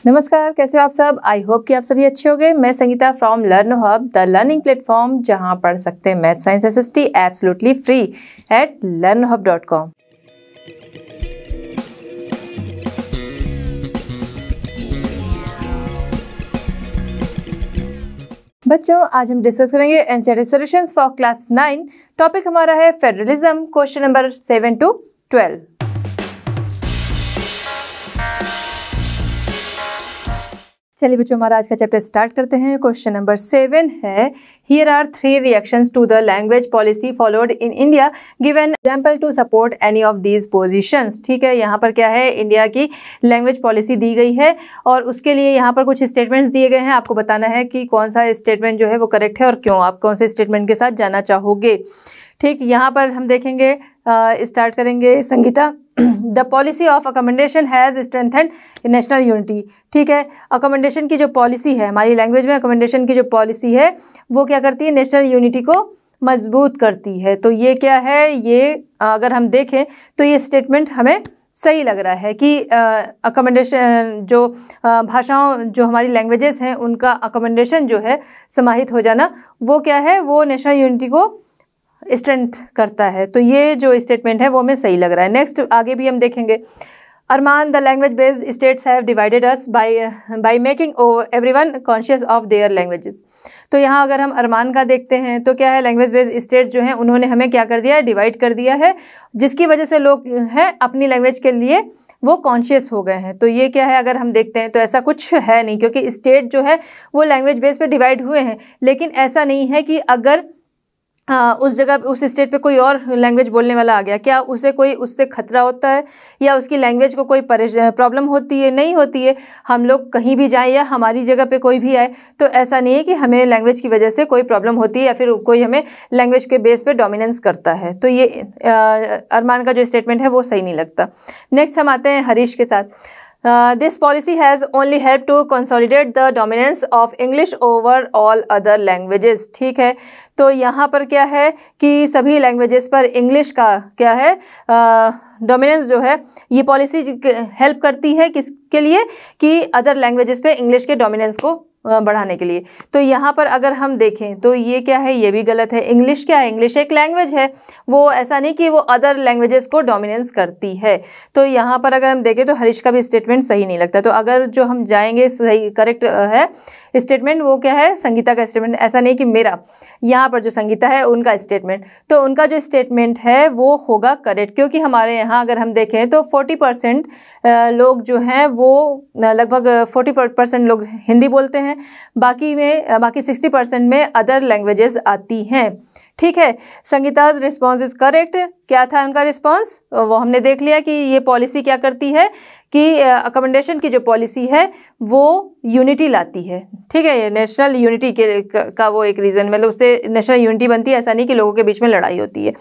नमस्कार, कैसे हो आप सब। आई होप कि आप सभी अच्छे होंगे। मैं Sangeeta from learn hub, the learning platform जहां पढ़ सकते हैं math science SST absolutely free at learnhub.com। बच्चों, आज हम डिस्कस करेंगे NCERT solutions for class 9। Topic हमारा है फेडरलिज्म, क्वेश्चन नंबर 7 to 12। चलिए बच्चों, हमारा आज का चैप्टर स्टार्ट करते हैं। क्वेश्चन नंबर 7 है, here are 3 reactions to the language policy followed in India, give an example to support any of these positions. ठीक है, यहाँ पर क्या है, इंडिया की लैंग्वेज पॉलिसी दी गई है और उसके लिए यहाँ पर कुछ स्टेटमेंट्स दिए गए हैं। आपको बताना है कि कौन सा स्टेटमेंट जो है वो करेक्ट है और क्यों, आप कौन से स्टेटमेंट के साथ जाना चाहोगे। ठीक, यहाँ पर हम देखेंगे, स्टार्ट करेंगे Sangeeta. The policy of accommodation has strengthened national unity. ठीक है, अकोमोडेशन की जो पॉलिसी है, हमारी लैंग्वेज में अकोमोडेशन की जो पॉलिसी है वो क्या करती है, नेशनल यूनिटी को मजबूत करती है। तो ये क्या है, ये अगर हम देखें तो ये स्टेटमेंट हमें सही लग रहा है कि अकोमोडेशन जो भाषाओं, जो हमारी लैंग्वेजेस हैं, उनका अकोमोडेशन जो है समाहित हो जाना, वो क्या है, वो नेशनल यूनिटी को स्ट्रेंथ करता है। तो ये जो स्टेटमेंट है वो हमें सही लग रहा है। नेक्स्ट आगे भी हम देखेंगे, अरमान, the language based states have divided us by making everyone conscious of their languages. तो यहाँ अगर हम अरमान का देखते हैं तो क्या है, लैंग्वेज बेस्ड स्टेट जो हैं उन्होंने हमें क्या कर दिया है, डिवाइड कर दिया है, जिसकी वजह से लोग हैं अपनी लैंग्वेज के लिए वो कॉन्शियस हो गए हैं। तो ये क्या है, अगर हम देखते हैं तो ऐसा कुछ है नहीं, क्योंकि स्टेट जो है वो लैंग्वेज बेस पे डिवाइड हुए हैं, लेकिन ऐसा नहीं है कि अगर उस जगह, उस स्टेट पे कोई और लैंग्वेज बोलने वाला आ गया, क्या उसे कोई उससे खतरा होता है या उसकी लैंग्वेज को कोई प्रॉब्लम होती है? नहीं होती है। हम लोग कहीं भी जाएं या हमारी जगह पे कोई भी आए तो ऐसा नहीं है कि हमें लैंग्वेज की वजह से कोई प्रॉब्लम होती है या फिर कोई हमें लैंग्वेज के बेस पे डोमिनेंस करता है। तो ये अरमान का जो स्टेटमेंट है वो सही नहीं लगता। नेक्स्ट हम आते हैं हरीश के साथ। This policy has only helped to consolidate the dominance of English over all other languages। ठीक है, तो यहाँ पर क्या है कि सभी लैंग्वेजेस पर इंग्लिश का क्या है, डोमिनेंस जो है, ये पॉलिसी हेल्प करती है किसके लिए, कि अदर लैंग्वेजेस पे इंग्लिश के डोमिनेंस को बढ़ाने के लिए। तो यहाँ पर अगर हम देखें तो ये क्या है, ये भी गलत है। इंग्लिश क्या है, इंग्लिश एक लैंग्वेज है, वो ऐसा नहीं कि वो अदर लैंग्वेजेस को डोमिनेंस करती है। तो यहाँ पर अगर हम देखें तो हरीश का भी स्टेटमेंट सही नहीं लगता। तो अगर जो हम जाएंगे, सही करेक्ट है स्टेटमेंट, वो क्या है, संगीता का स्टेटमेंट। ऐसा नहीं कि मेरा, यहाँ पर जो संगीता है उनका स्टेटमेंट, तो उनका जो स्टेटमेंट है वो होगा करेक्ट, क्योंकि हमारे यहाँ अगर हम देखें तो 40% लोग जो हैं वो लगभग 40% लोग हिंदी बोलते हैं, बाकी 60% में अदर लैंग्वेजेस आती हैं। ठीक है, संगीताज रिस्पॉन्स इज करेक्ट। क्या था उनका रिस्पॉन्स, वो हमने देख लिया कि ये पॉलिसी क्या करती है कि अकोमोडेशन की जो पॉलिसी है वो यूनिटी लाती है। ठीक है, ये नेशनल यूनिटी का वो एक रीज़न, मतलब उससे नेशनल यूनिटी बनती है, ऐसा नहीं कि लोगों के बीच में लड़ाई होती है।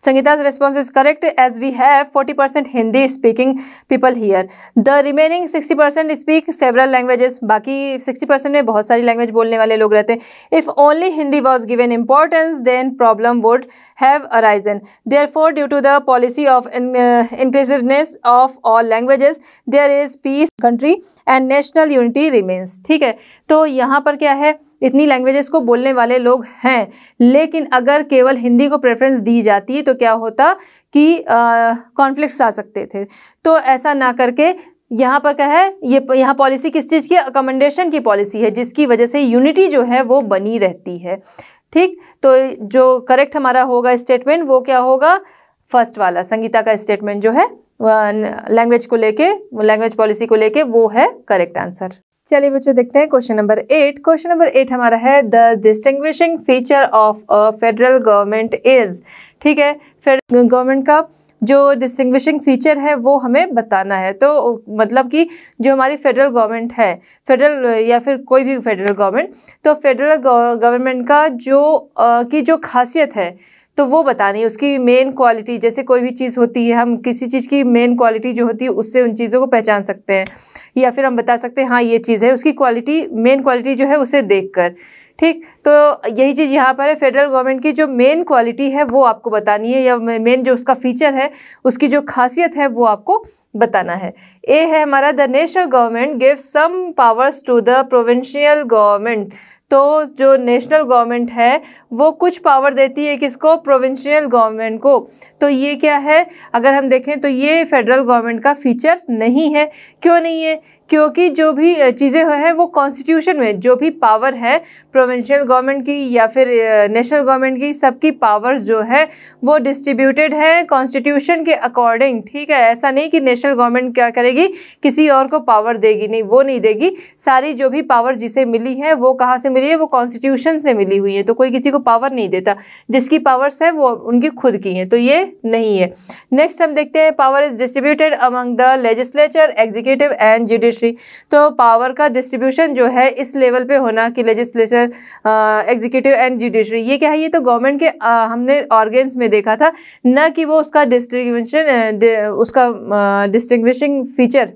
Sangeeta's response is correct as we have 40% Hindi speaking people here, the remaining 60% speak several languages. बाकी 60% में बहुत सारी लैंग्वेज बोलने वाले लोग रहते हैं। If only Hindi was given importance then problem would have arisen, therefore due to the policy of inclusiveness of all languages there is peace country and national unity remains. ठीक है, तो यहाँ पर क्या है, इतनी लैंग्वेजेस को बोलने वाले लोग हैं, लेकिन अगर केवल हिंदी को प्रेफरेंस दी जाती तो क्या होता कि कॉन्फ्लिक्ट्स आ सकते थे। तो ऐसा ना करके यहाँ पर क्या है, ये यहाँ पॉलिसी किस चीज़ की, अकोमोडेशन की पॉलिसी है, जिसकी वजह से यूनिटी जो है वो बनी रहती है। ठीक, तो जो करेक्ट हमारा होगा स्टेटमेंट वो क्या होगा, फर्स्ट वाला संगीता का स्टेटमेंट जो है लैंग्वेज को लेके, लैंग्वेज पॉलिसी को लेके, वो है करेक्ट आंसर। चलिए बच्चों, देखते हैं क्वेश्चन नंबर 8। क्वेश्चन नंबर 8 हमारा है, the distinguishing feature of a federal government is. ठीक है, फेडरल गवर्नमेंट का जो डिस्टिंग्विशिंग फीचर है वो हमें बताना है। तो मतलब कि जो हमारी फेडरल गवर्नमेंट है, फेडरल या फिर कोई भी फेडरल गवर्नमेंट, तो फेडरल गवर्नमेंट का जो खासियत है तो वो बतानी है, उसकी मेन क्वालिटी। जैसे कोई भी चीज़ होती है, हम किसी चीज़ की मेन क्वालिटी जो होती है उससे उन चीज़ों को पहचान सकते हैं, या फिर हम बता सकते हैं हाँ ये चीज़ है, उसकी क्वालिटी, मेन क्वालिटी जो है उसे देखकर। ठीक, तो यही चीज़ यहाँ पर है। फेडरल गवर्नमेंट की जो मेन क्वालिटी है वो आपको बतानी है, या मेन जो उसका फीचर है, उसकी जो खासियत है वो आपको बताना है। ए है हमारा, the national government gives some powers to the provincial government. तो जो नेशनल गवर्नमेंट है वो कुछ पावर देती है किसको? प्रोविंशियल गवर्नमेंट को। तो ये क्या है, अगर हम देखें तो ये फेडरल गवर्नमेंट का फीचर नहीं है। क्यों नहीं है? क्योंकि जो भी चीज़ें हैं वो कॉन्स्टिट्यूशन में जो भी पावर है प्रोविंशियल गवर्नमेंट की या फिर नेशनल गवर्नमेंट की, सबकी पावर्स जो है वो डिस्ट्रीब्यूटेड है कॉन्स्टिट्यूशन के अकॉर्डिंग। ठीक है, ऐसा नहीं कि नेशनल गवर्नमेंट क्या करेगी, किसी और को पावर देगी, नहीं, वो नहीं देगी। सारी जो भी पावर जिसे मिली है वो कहाँ से मिली है? वो कॉन्स्टिट्यूशन से मिली हुई है। तो कोई किसी को पावर नहीं देता, जिसकी पावर्स है वो उनकी खुद की हैं, तो ये नहीं है। नेक्स्ट हम देखते हैं, power is distributed among the legislature, executive and judiciary. तो पावर का डिस्ट्रीब्यूशन जो है इस लेवल पे होना कि लेजिस्लेचर, एग्जीक्यूटिव एंड जुडिशरी, ये क्या है? ये तो गवर्नमेंट के हमने ऑर्गन्स में देखा था, न कि वो उसका डिस्ट्रीब्यूशन, उसका डिस्टिंग्विशिंग फीचर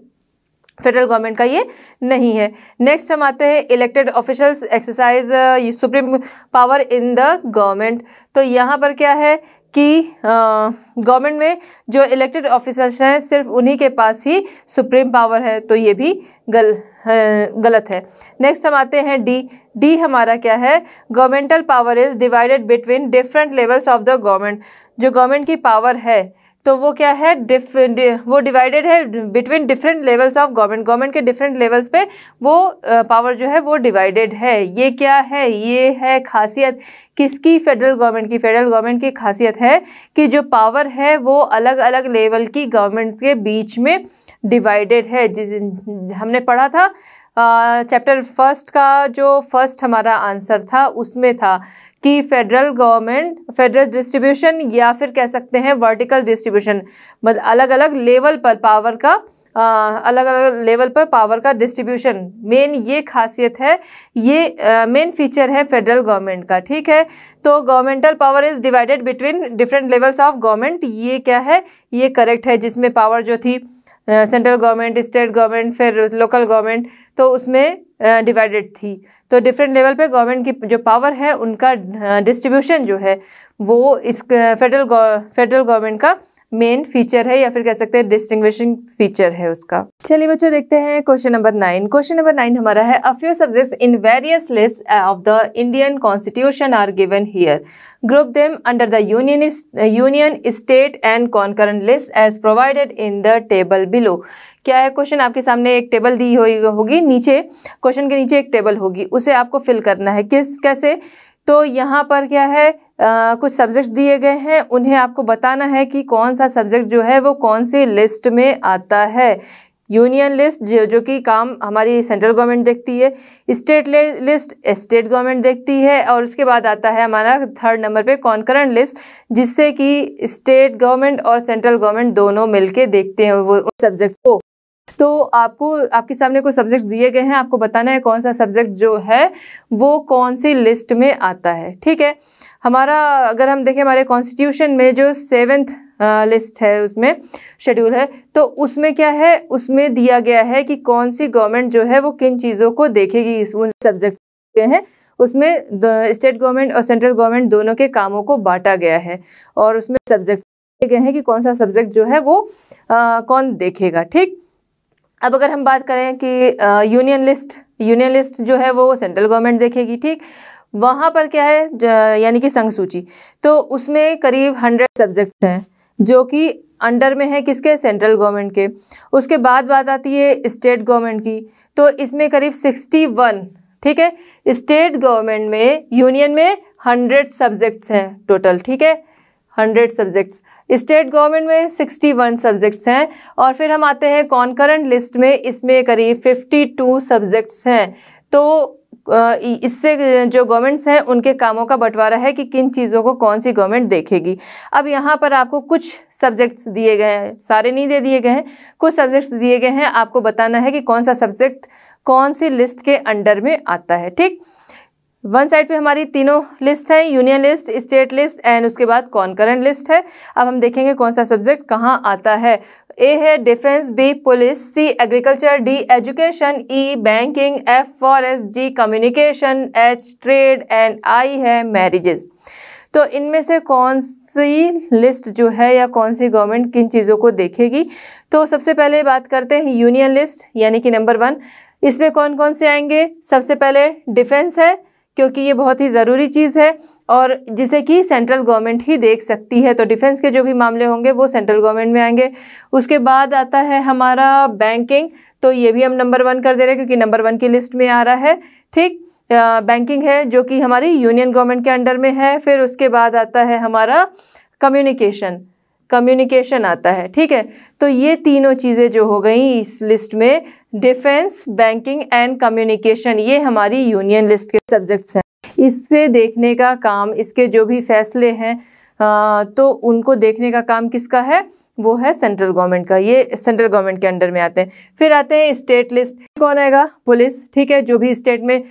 फेडरल गवर्नमेंट का ये नहीं है। नेक्स्ट हम आते हैं, elected officials exercise supreme power in the government. तो यहाँ पर क्या है कि गवर्नमेंट में जो इलेक्टेड ऑफिसर्स हैं सिर्फ उन्हीं के पास ही सुप्रीम पावर है, तो ये भी गलत है। नेक्स्ट हम आते हैं डी हमारा क्या है? Governmental power is divided between different levels of the government. जो गवर्नमेंट की पावर है तो वो क्या है? वो डिवाइडेड है between different levels of government. Government के डिफरेंट लेवल्स पे वो पावर जो है वो डिवाइडेड है। ये क्या है? ये है खासियत किसकी? फेडरल गवर्नमेंट की। फेडरल गवर्नमेंट की खासियत है कि जो पावर है वो अलग अलग लेवल की गवर्नमेंट्स के बीच में डिवाइडेड है। जिस हमने पढ़ा था चैप्टर फर्स्ट का, जो फर्स्ट हमारा आंसर था उसमें था कि फेडरल गवर्नमेंट, फेडरल डिस्ट्रीब्यूशन या फिर कह सकते हैं वर्टिकल डिस्ट्रीब्यूशन, मतलब अलग अलग लेवल पर पावर का, अलग अलग लेवल पर पावर का डिस्ट्रीब्यूशन, मेन ये खासियत है, ये मेन फीचर है फेडरल गवर्नमेंट का। ठीक है, तो governmental power is divided between different levels of government, ये क्या है? ये करेक्ट है, जिसमें पावर जो थी सेंट्रल गवर्नमेंट, स्टेट गवर्नमेंट, फिर लोकल गवर्नमेंट, तो उसमें डिवाइडेड थी। तो डिफरेंट लेवल पे गवर्नमेंट की जो पावर है उनका डिस्ट्रीब्यूशन जो है वो इस फेडरल गवर्नमेंट का मेन फीचर है, या फिर कह सकते हैं डिस्टिंग्विशिंग फीचर है उसका। चलिए बच्चों देखते हैं क्वेश्चन नंबर 9। क्वेश्चन नंबर 9 हमारा है, a few subjects in various list of the Indian constitution are given here, group them under the union, state and concurrent list as provided in the table below. क्या है question? आपके सामने एक table दी होगी, नीचे question के नीचे एक टेबल होगी, उसे आपको फिल करना है। कैसे? तो यहाँ पर क्या है, कुछ सब्जेक्ट दिए गए हैं, उन्हें आपको बताना है कि कौन सा सब्जेक्ट जो है वो कौन सी लिस्ट में आता है। यूनियन लिस्ट जो कि काम हमारी सेंट्रल गवर्नमेंट देखती है, स्टेट लिस्ट स्टेट गवर्नमेंट देखती है, और उसके बाद आता है हमारा थर्ड नंबर पे कॉन्करेंट लिस्ट, जिससे कि स्टेट गवर्नमेंट और सेंट्रल गवर्नमेंट दोनों मिलके देखते हैं वो सब्जेक्ट को। तो आपके सामने कुछ सब्जेक्ट दिए गए हैं, आपको बताना है कौन सा सब्जेक्ट जो है वो कौन सी लिस्ट में आता है। ठीक है, हमारा अगर हम देखें हमारे कॉन्स्टिट्यूशन में जो 7th लिस्ट है, उसमें शेड्यूल है, तो उसमें क्या है, उसमें दिया गया है कि कौन सी गवर्नमेंट जो है वो किन चीज़ों को देखेगी। उन सब्जेक्ट हैं उसमें स्टेट गवर्नमेंट और सेंट्रल गवर्नमेंट दोनों के कामों को बांटा गया है, और उसमें सब्जेक्ट दिए गए हैं कि कौन सा सब्जेक्ट जो है वो कौन देखेगा। ठीक, अब अगर हम बात करें कि यूनियन लिस्ट जो है वो सेंट्रल गवर्नमेंट देखेगी। ठीक, वहाँ पर क्या है, यानी कि संघ सूची, तो उसमें करीब 100 सब्जेक्ट्स हैं जो कि अंडर में है किसके? सेंट्रल गवर्नमेंट के। उसके बाद बात आती है स्टेट गवर्नमेंट की, तो इसमें करीब 61, ठीक है, स्टेट गवर्नमेंट में, यूनियन में 100 सब्जेक्ट्स हैं टोटल। ठीक है, 100 सब्जेक्ट्स, स्टेट गवर्नमेंट में 61 सब्जेक्ट्स हैं। और फिर हम आते हैं कॉन्करेंट लिस्ट में, इसमें करीब 52 सब्जेक्ट्स हैं। तो इससे जो गवर्नमेंट्स हैं उनके कामों का बंटवारा है कि किन चीज़ों को कौन सी गवर्नमेंट देखेगी। अब यहाँ पर आपको कुछ सब्जेक्ट्स दिए गए हैं, सारे नहीं दे दिए गए हैं, कुछ सब्जेक्ट्स दिए गए हैं, आपको बताना है कि कौन सा सब्जेक्ट कौन सी लिस्ट के अंडर में आता है। ठीक, वन साइड पे हमारी तीनों लिस्ट है, union list, state list and उसके बाद कॉन्करेंट लिस्ट है। अब हम देखेंगे कौन सा सब्जेक्ट कहाँ आता है। ए है defence, B police, C agriculture, D education, E banking, F forest, G communication, H trade and I है मैरिजेस। तो इनमें से कौन सी लिस्ट जो है या कौन सी गवर्नमेंट किन चीज़ों को देखेगी? तो सबसे पहले बात करते हैं यूनियन लिस्ट यानी कि नंबर 1। इसमें कौन कौन से आएंगे? सबसे पहले डिफेंस है, क्योंकि ये बहुत ही ज़रूरी चीज़ है और जिसे कि सेंट्रल गवर्नमेंट ही देख सकती है, तो डिफेंस के जो भी मामले होंगे वो सेंट्रल गवर्नमेंट में आएंगे। उसके बाद आता है हमारा बैंकिंग, तो ये भी हम नंबर 1 कर दे रहे हैं क्योंकि नंबर 1 की लिस्ट में आ रहा है। ठीक, बैंकिंग है जो कि हमारी यूनियन गवर्नमेंट के अंडर में है। फिर उसके बाद आता है हमारा कम्युनिकेशन आता है। ठीक है, तो ये तीनों चीज़ें जो हो गई इस लिस्ट में, डिफेंस, बैंकिंग एंड कम्युनिकेशन, ये हमारी यूनियन लिस्ट के सब्जेक्ट्स हैं। इससे देखने का काम, इसके जो भी फैसले हैं तो उनको देखने का काम किसका है? वो है सेंट्रल गवर्नमेंट का। ये सेंट्रल गवर्नमेंट के अंडर में आते हैं। फिर आते हैं स्टेट लिस्ट। कौन आएगा? पुलिस। ठीक है, जो भी स्टेट में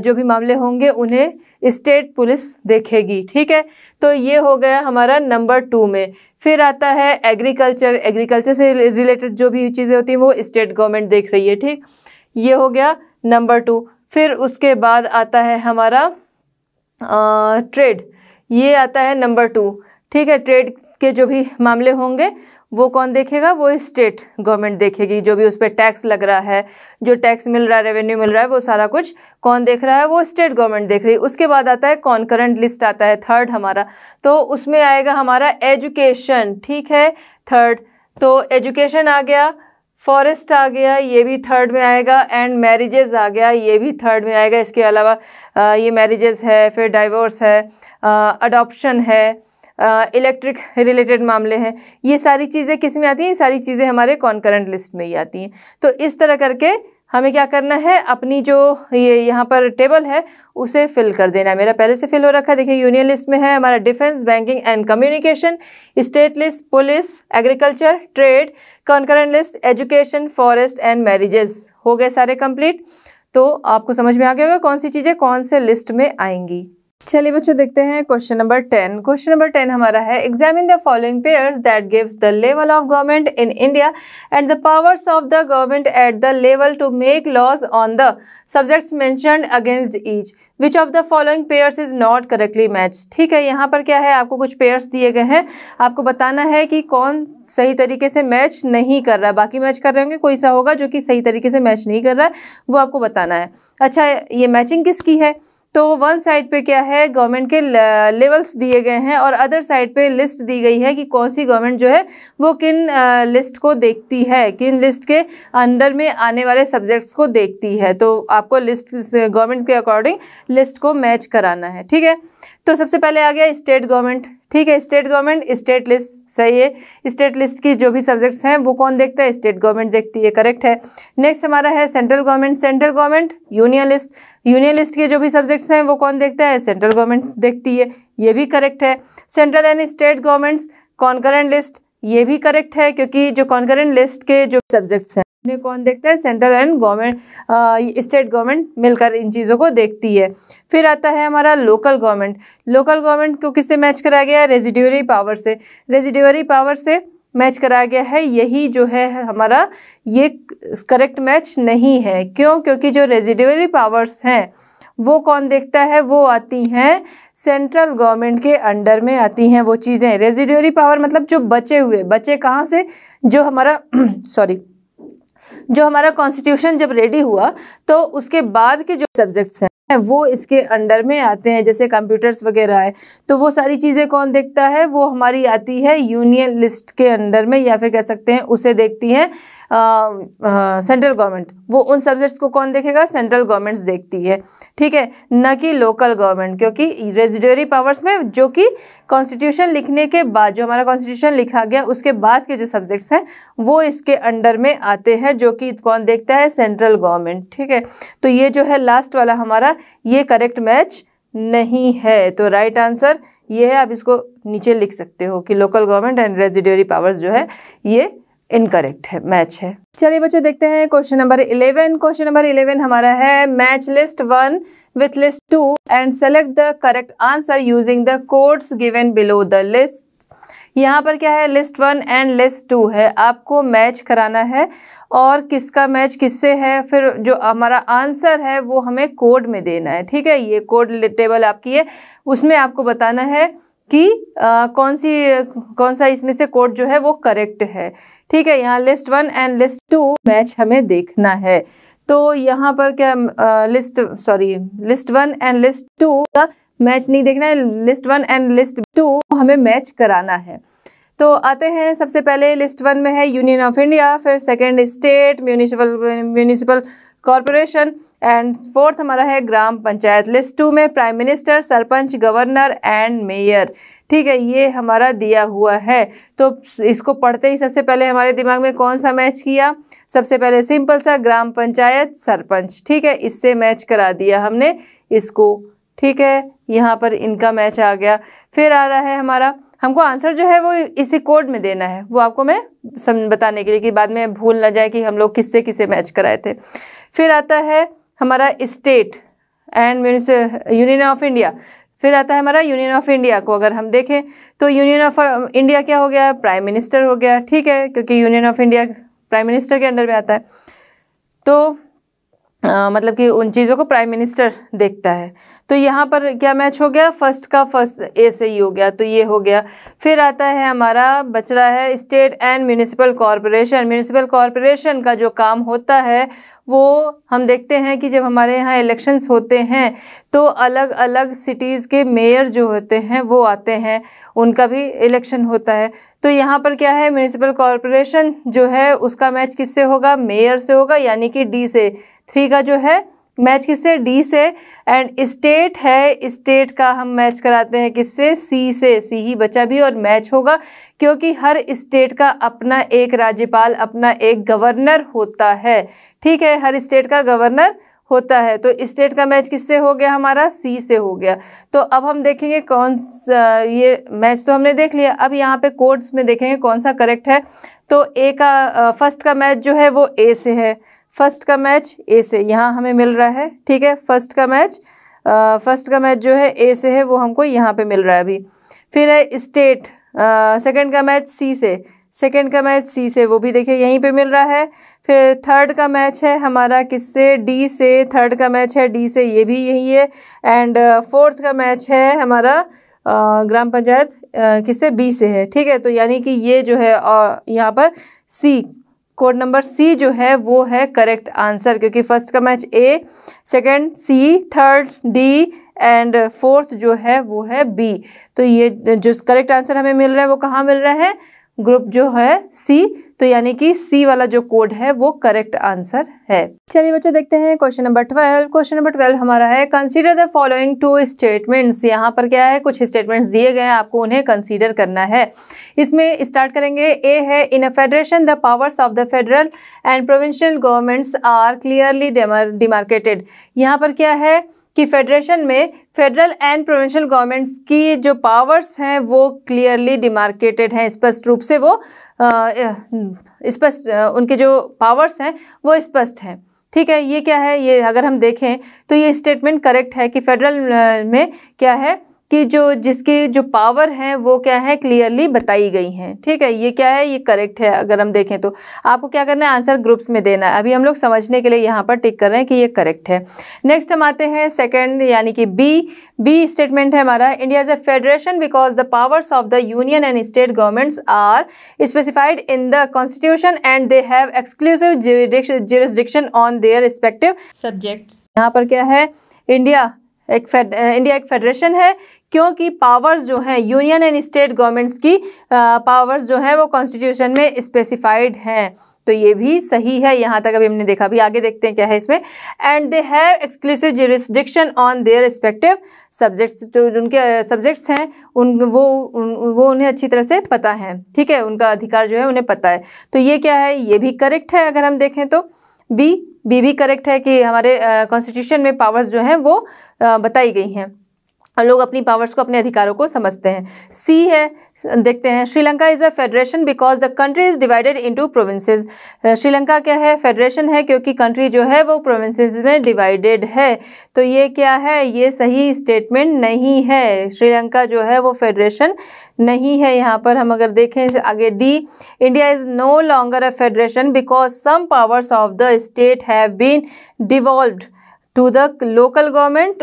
जो भी मामले होंगे उन्हें स्टेट पुलिस देखेगी। ठीक है, तो ये हो गया हमारा नंबर 2 में। फिर आता है एग्रीकल्चर। एग्रीकल्चर से रिलेटेड जो भी चीज़ें होती हैं वो स्टेट गवर्नमेंट देख रही है। ठीक, ये हो गया नंबर 2। फिर उसके बाद आता है हमारा ट्रेड, ये आता है नंबर 2। ठीक है, ट्रेड के जो भी मामले होंगे वो कौन देखेगा? वो स्टेट गवर्नमेंट देखेगी। जो भी उस पर टैक्स लग रहा है, जो टैक्स मिल रहा है, रेवेन्यू मिल रहा है, वो सारा कुछ कौन देख रहा है? वो स्टेट गवर्नमेंट देख रही है। उसके बाद आता है कॉन्करेंट लिस्ट आता है 3rd हमारा, तो उसमें आएगा हमारा एजुकेशन। ठीक है, 3rd, तो एजुकेशन आ गया, फॉरेस्ट आ गया, ये भी 3rd में आएगा, एंड मैरिजेस आ गया, ये भी 3rd में आएगा। इसके अलावा ये मैरिजेस है, फिर डाइवोर्स है, अडॉप्शन है, इलेक्ट्रिक रिलेटेड मामले हैं। ये सारी चीज़ें किस में आती हैं? ये सारी चीज़ें हमारे कॉन्करेंट लिस्ट में ही आती हैं। तो इस तरह करके हमें क्या करना है? अपनी जो ये यहाँ पर टेबल है उसे फिल कर देना है। मेरा पहले से फिल हो रखा है। देखिए, यूनियन लिस्ट में है हमारा defence, banking and communication, state list police, agriculture, trade, concurrent list education, forest and marriages. हो गए सारे कंप्लीट। तो आपको समझ में आ गया होगा कौन सी चीज़ें कौन से लिस्ट में आएंगी। चलिए बच्चों, देखते हैं क्वेश्चन नंबर 10। क्वेश्चन नंबर 10 हमारा है, examine the following pairs that gives the level of government in India and the powers of the government at the level to make laws on the subjects mentioned against each, which of the following pairs is not correctly match. ठीक है, यहाँ पर क्या है? आपको कुछ pairs दिए गए हैं, आपको बताना है कि कौन सही तरीके से मैच नहीं कर रहा है। बाकी मैच कर रहे होंगे, कोई सा होगा जो कि सही तरीके से मैच नहीं कर रहा है, वो आपको बताना है। अच्छा, ये मैचिंग किसकी है? तो वन साइड पे क्या है? गवर्नमेंट के लेवल्स दिए गए हैं और अदर साइड पे लिस्ट दी गई है कि कौन सी गवर्नमेंट जो है वो किन लिस्ट को देखती है, किन लिस्ट के अंडर में आने वाले सब्जेक्ट्स को देखती है। तो आपको लिस्ट गवर्नमेंट के अकॉर्डिंग लिस्ट को मैच कराना है। ठीक है, तो सबसे पहले आ गया स्टेट गवर्नमेंट। ठीक है, स्टेट गवर्नमेंट, स्टेट लिस्ट सही है। स्टेट लिस्ट की जो भी सब्जेक्ट्स हैं वो कौन देखता है? स्टेट गवर्नमेंट देखती है, करेक्ट है। नेक्स्ट हमारा है central government. Central government, union list, union list के जो भी सब्जेक्ट्स हैं वो कौन देखता है? सेंट्रल गवर्नमेंट देखती है, ये भी करेक्ट है। Central and state governments, concurrent list, ये भी करेक्ट है क्योंकि जो कॉन्करेंट लिस्ट के जो सब्जेक्ट्स हैं उन्हें कौन देखता है? Central and government, state government मिलकर इन चीज़ों को देखती है। फिर आता है हमारा लोकल गवर्नमेंट। लोकल गवर्नमेंट को किससे मैच कराया गया है? रेजिड्यूरी पावर से। रेजिड्यूरी पावर से मैच कराया गया है। यही जो है हमारा ये करेक्ट मैच नहीं है। क्यों? क्योंकि जो रेजिड्यूरी पावर्स हैं वो कौन देखता है? वो आती हैं सेंट्रल गवर्नमेंट के अंडर में आती हैं वो चीज़ें। रेजिड्यूरी पावर मतलब जो बचे हुए, बचे कहाँ से? जो हमारा जो हमारा कॉन्स्टिट्यूशन जब रेडी हुआ तो उसके बाद के जो सब्जेक्ट्स हैं वो इसके अंडर में आते हैं, जैसे कंप्यूटर्स वगैरह है, तो वो सारी चीज़ें कौन देखता है? वो हमारी आती है यूनियन लिस्ट के अंडर में, या फिर कह सकते हैं उसे देखती हैं सेंट्रल गवर्नमेंट। वो उन सब्जेक्ट्स को कौन देखेगा? सेंट्रल गवर्नमेंट्स देखती है। ठीक है, न कि लोकल गवर्नमेंट, क्योंकि रेजिड्यूरी पावर्स में जो कि कॉन्स्टिट्यूशन लिखने के बाद, जो हमारा कॉन्स्टिट्यूशन लिखा गया उसके बाद के जो सब्जेक्ट्स हैं वो इसके अंडर में आते हैं, जो कि कौन देखता है? Central government. ठीक है, तो ये जो है लास्ट वाला हमारा, ये करेक्ट मैच नहीं है। तो राइट आंसर ये है। आप इसको नीचे लिख सकते हो कि local government and residuary powers जो है ये इनकरेक्ट है, मैच है। चलिए बच्चों, देखते हैं क्वेश्चन नंबर 11। क्वेश्चन नंबर 11 हमारा है, match list 1 with list 2 and select the correct answer using the codes given below the list. यहाँ पर क्या है, लिस्ट 1 एंड लिस्ट 2 है, आपको मैच कराना है और किसका मैच किससे है, फिर जो हमारा आंसर है वो हमें कोड में देना है। ठीक है, ये कोड टेबल आपकी है, उसमें आपको बताना है कि कौन सा इसमें से कोड जो है वो करेक्ट है। ठीक है, यहाँ लिस्ट 1 एंड लिस्ट 2 मैच हमें देखना है। तो यहाँ पर क्या लिस्ट 1 एंड लिस्ट 2 का मैच नहीं देखना है, लिस्ट 1 एंड लिस्ट 2 हमें मैच कराना है। तो आते हैं, सबसे पहले लिस्ट 1 में है यूनियन ऑफ इंडिया, फिर second state, municipal corporation and fourth हमारा है ग्राम पंचायत। लिस्ट 2 में prime minister, sarpanch, governor and mayor. ठीक है, ये हमारा दिया हुआ है। तो इसको पढ़ते ही सबसे पहले हमारे दिमाग में कौन सा मैच किया, सबसे पहले सिंपल सा ग्राम पंचायत, सरपंच। ठीक है, इससे मैच करा दिया हमने इसको। ठीक है, यहाँ पर इनका मैच आ गया। फिर आ रहा है हमारा, हमको आंसर जो है वो इसी कोड में देना है, वो आपको मैं बताने के लिए कि बाद में भूल ना जाए कि हम लोग किससे किसे मैच कराए थे। फिर आता है हमारा state and union of India. फिर आता है हमारा यूनियन ऑफ इंडिया को अगर हम देखें तो यूनियन ऑफ इंडिया क्या हो गया, प्राइम मिनिस्टर हो गया। ठीक है, क्योंकि union of India prime minister के अंडर में आता है, तो मतलब कि उन चीज़ों को प्राइम मिनिस्टर देखता है। तो यहाँ पर क्या मैच हो गया, फर्स्ट का फर्स्ट ए से ही हो गया, तो ये हो गया। फिर आता है हमारा, बच रहा है state and municipal corporation. Municipal corporation का जो काम होता है वो हम देखते हैं कि जब हमारे यहाँ इलेक्शंस होते हैं तो अलग अलग सिटीज़ के मेयर जो होते हैं वो आते हैं, उनका भी इलेक्शन होता है। तो यहाँ पर क्या है, म्यूनिसिपल कॉरपोरेशन जो है उसका मैच किससे होगा, मेयर से होगा, यानी कि डी से। 3 का जो है मैच किससे, डी से। एंड स्टेट है, स्टेट का हम मैच कराते हैं किससे, सी से। सी ही बचा भी और मैच होगा, क्योंकि हर स्टेट का अपना एक राज्यपाल, अपना एक गवर्नर होता है। ठीक है, हर स्टेट का गवर्नर होता है। तो स्टेट का मैच किससे हो गया, हमारा सी से हो गया। तो अब हम देखेंगे कौन सा, ये मैच तो हमने देख लिया, अब यहाँ पे कोड्स में देखेंगे कौन सा करेक्ट है। तो ए का फर्स्ट का मैच जो है वो ए से है, फर्स्ट का मैच ए से यहाँ हमें मिल रहा है। ठीक है, फर्स्ट का मैच जो है ए से है, वो हमको यहाँ पे मिल रहा है अभी। फिर है स्टेट, सेकंड का मैच सी से, सेकंड का मैच सी से, वो भी देखिए यहीं पे मिल रहा है। फिर थर्ड का मैच है हमारा किससे, डी से। थर्ड का मैच है डी से, ये भी यही है। एंड फोर्थ का मैच है हमारा ग्राम पंचायत किससे, बी से है। ठीक है, तो यानी कि ये जो है यहाँ पर सी, कोड नंबर सी जो है वो है करेक्ट आंसर, क्योंकि फर्स्ट का match A, second C, third D and fourth जो है वो है बी। तो ये जो करेक्ट आंसर हमें मिल रहा है वो कहाँ मिल रहा है, ग्रुप जो है सी। तो यानी कि सी वाला जो कोड है वो करेक्ट आंसर है। चलिए बच्चों देखते हैं क्वेश्चन नंबर 12। क्वेश्चन नंबर 12 हमारा है, कंसीडर द फॉलोइंग 2 स्टेटमेंट्स। यहाँ पर क्या है, कुछ स्टेटमेंट्स दिए गए हैं, आपको उन्हें कंसीडर करना है। इसमें स्टार्ट करेंगे, ए है, in a federation the powers of the federal and provincial governments are clearly demarcated. यहाँ पर क्या है कि फेडरेशन में फेडरल एंड प्रोविंशियल गवर्नमेंट्स की जो पावर्स हैं वो क्लियरली डिमार्केटेड हैं, स्पष्ट रूप से वो स्पष्ट, उनके जो पावर्स हैं वो स्पष्ट हैं। ठीक है, ये क्या है, ये अगर हम देखें तो ये स्टेटमेंट करेक्ट है कि फेडरल में क्या है कि जिसकी जो पावर है वो क्या है, क्लियरली बताई गई हैं। ठीक है, ये क्या है, ये करेक्ट है। अगर हम देखें तो आपको क्या करना है, आंसर ग्रुप्स में देना है। अभी हम लोग समझने के लिए यहाँ पर टिक कर रहे हैं कि ये करेक्ट है। नेक्स्ट हम आते हैं सेकंड, यानी कि बी स्टेटमेंट है हमारा, India is a federation because the powers of the union and state governments are specified in the constitution and they have exclusive jurisdiction on their respective subjects. यहाँ पर क्या है, इंडिया एक federation है क्योंकि powers जो हैं यूनियन एंड स्टेट गवर्नमेंट्स की पावर्स जो है वो कॉन्स्टिट्यूशन में स्पेसिफाइड हैं। तो ये भी सही है, यहाँ तक अभी हमने देखा। अभी आगे देखते हैं क्या है इसमें, and they have exclusive jurisdiction on their respective subjects. जो उनके सब्जेक्ट्स हैं वो उन्हें अच्छी तरह से पता है। ठीक है, उनका अधिकार जो है उन्हें पता है। तो ये क्या है, ये भी करेक्ट है। अगर हम देखें तो बी भी करेक्ट है कि हमारे कॉन्स्टिट्यूशन में पावर्स जो हैं वो बताई गई हैं। लोग अपनी पावर्स को, अपने अधिकारों को समझते हैं। सी है, देखते हैं, Sri Lanka is a federation because the country is divided into provinces. Sri Lanka क्या है, फेडरेशन है क्योंकि कंट्री जो है वो प्रोविंसेस में डिवाइडेड है। तो ये क्या है, ये सही स्टेटमेंट नहीं है, श्रीलंका जो है वो फेडरेशन नहीं है। यहाँ पर हम अगर देखें आगे, D, India is no longer a federation because some powers of the state have been devolved to the local government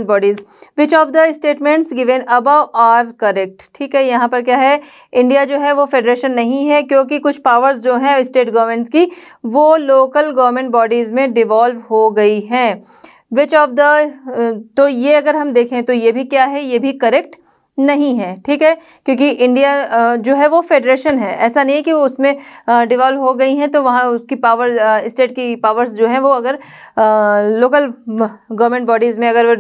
bodies. Which of the statements given above are correct? ठीक है, यहाँ पर क्या है, इंडिया जो है वो फेडरेशन नहीं है क्योंकि कुछ पावर्स जो हैं स्टेट गवर्नमेंट्स की वो लोकल गवर्नमेंट बॉडीज़ में डिवॉल्व हो गई हैं। विच ऑफ द, तो ये अगर हम देखें तो ये भी क्या है, ये भी करेक्ट नहीं है। ठीक है, क्योंकि इंडिया जो है वो फेडरेशन है, ऐसा नहीं है कि वो उसमें डिवॉल्व हो गई हैं तो वहाँ उसकी पावर, स्टेट की पावर्स जो हैं वो अगर लोकल गवर्नमेंट बॉडीज़ में अगर वो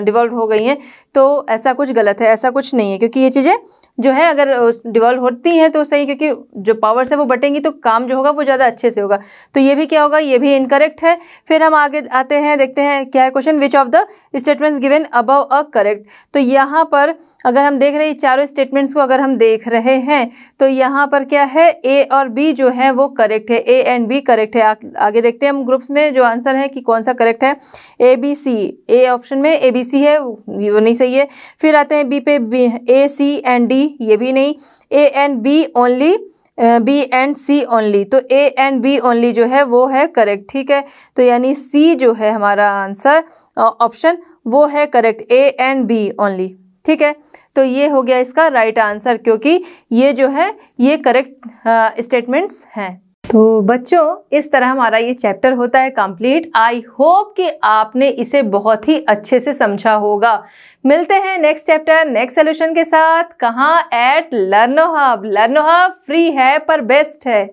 डिवॉल्व हो गई हैं तो ऐसा कुछ गलत है, ऐसा कुछ नहीं है, क्योंकि ये चीज़ें जो है अगर डिवॉल्व होती हैं तो सही, क्योंकि जो पावर्स है वो बटेंगी तो काम जो होगा वो ज़्यादा अच्छे से होगा। तो ये भी क्या होगा, ये भी इनकरेक्ट है। फिर हम आगे आते हैं, देखते हैं क्या है question, which of the statements given above a correct. तो यहाँ पर अगर हम देख रहे हैं चारों स्टेटमेंट्स को अगर हम देख रहे हैं तो यहाँ पर क्या है, ए और बी जो है वो करेक्ट है, ए एंड बी करेक्ट है। आगे देखते हैं हम ग्रुप्स में जो आंसर है कि कौन सा करेक्ट है, A B C, A option में ए बी सी है वो नहीं सही है। फिर आते हैं बी पे, B, A C and D, ये भी नहीं, A and B only, B and C only, तो ए एंड बी ओनली जो है वो है करेक्ट। ठीक है, तो यानी सी जो है हमारा आंसर ऑप्शन वो है correct, A and B only. ठीक है, तो ये हो गया इसका राइट आंसर, क्योंकि ये जो है ये करेक्ट स्टेटमेंट्स हैं। तो बच्चों, इस तरह हमारा ये चैप्टर होता है कंप्लीट। आई होप कि आपने इसे बहुत ही अच्छे से समझा होगा। मिलते हैं नेक्स्ट चैप्टर, नेक्स्ट सोल्यूशन के साथ। कहाँ? At Learno Hub. Learno Hub free है पर बेस्ट है।